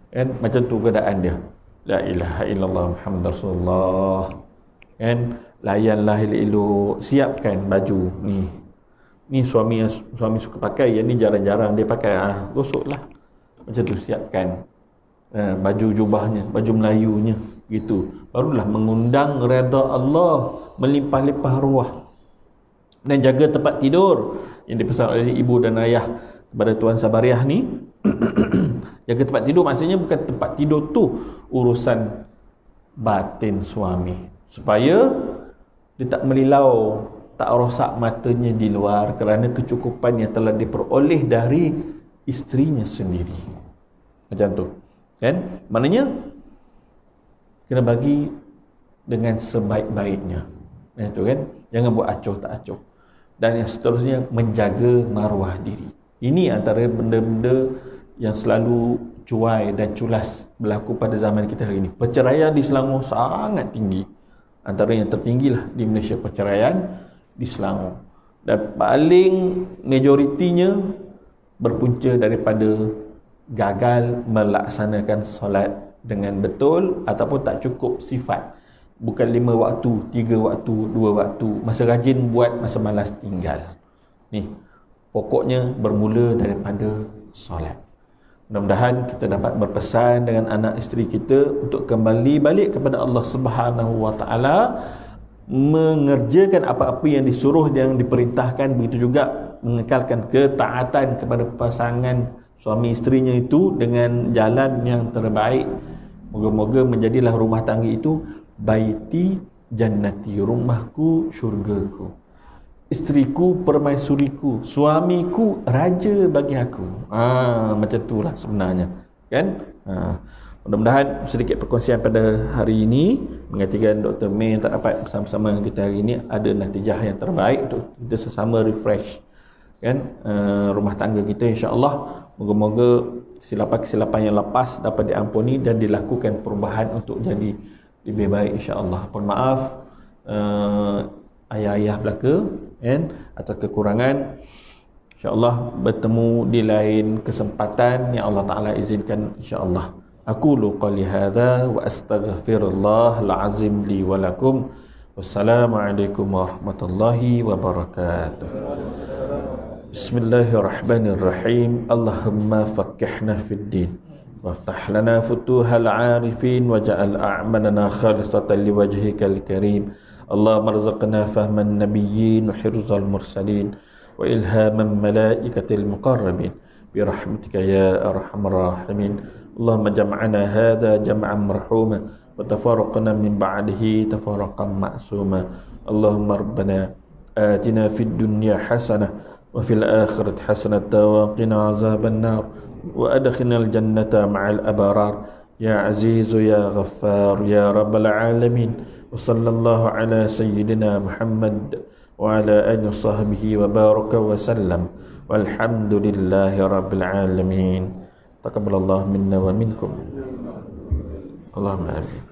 Kan? Macam tu keadaan dia. La ilaha illallah Muhammad Rasulullah. Kan? Layanlah elok-elok, siapkan baju ni. Ni suami suka pakai, yang ni jarang-jarang dia pakai. Gosoklah. Macam tu siapkan. Baju jubahnya, baju Melayunya gitu. Barulah mengundang redha Allah, melimpah-limpah ruah. Dan jaga tempat tidur yang dipesan oleh ibu dan ayah kepada Tuan Sabariah ni. Jaga tempat tidur maksudnya bukan tempat tidur tu, urusan batin suami, supaya dia tak melilau, tak rosak matanya di luar kerana kecukupan yang telah diperoleh dari isterinya sendiri. Macam tu. Kan? Maknanya kena bagi dengan sebaik-baiknya. Itu kan? Jangan buat acuh tak acuh. Dan yang seterusnya, menjaga maruah diri. Ini antara benda-benda yang selalu cuai dan culas berlaku pada zaman kita hari ini. Perceraian di Selangor sangat tinggi. Antara yang tertinggilah di Malaysia perceraian di Selangor. Dan paling majoritinya berpunca daripada gagal melaksanakan solat dengan betul ataupun tak cukup sifat. Bukan 5 waktu, 3 waktu, 2 waktu. Masa rajin buat, masa malas tinggal. Ni, pokoknya bermula daripada solat. Mudah-mudahan kita dapat berpesan dengan anak isteri kita untuk kembali balik kepada Allah Subhanahu Wa Taala, mengerjakan apa-apa yang disuruh dan diperintahkan, begitu juga mengekalkan ketaatan kepada pasangan suami isterinya itu dengan jalan yang terbaik. Moga-moga menjadilah rumah tangga itu baiti jannati, rumahku syurgaku, isteriku permaisuriku, suamiku raja bagi aku. Macam itulah sebenarnya, kan? Mudah-mudahan sedikit perkongsian pada hari ini mengatakan Dr. May tak dapat bersama-sama dengan kita hari ini ada natijah yang terbaik untuk kita sesama refresh, kan? Rumah tangga kita, insya-Allah. Moga-moga kesilapan-kesilapan yang lepas dapat diampuni dan dilakukan perubahan untuk jadi lebih baik, insya-Allah. Mohon maaf ayah-ayah belaka, kan, atas kekurangan. InsyaAllah bertemu di lain kesempatan yang Allah Ta'ala izinkan, insyaAllah. Aqulu qali hadha wa astaghfirullahal azim li wa lakum. Wassalamualaikum warahmatullahi wabarakatuh. Bismillahirrahmanirrahim. Allahumma faqqihna fid din waftah lana futuhal arifin waj'al a'malana khalisatan liwajhikal karim. Allahumma rzuqna fahman nabiyyin wa hirzal mursalin wa ilhaman malaikatil muqarrabin birahmatika ya arhamar rahimin. Allahumma jam'ana hadha jam'an marhuma wa tafarraqna min ba'dihi tafarraqan ma'suma. Allahumma rabbana atina fid dunya hasanah wa fil akhirati hasanah wa qina azaban nar wa adkhilnal jannata ma'al abrar ya azizu ya ghaffar ya rabbal alamin. Wa sallallahu ala sayyidina Muhammad wa ala alihi wa sahbihi wa baraka wa sallam walhamdulillahi rabbil alamin. Taqabbalallahu minna wa minkum. Allahumma amin.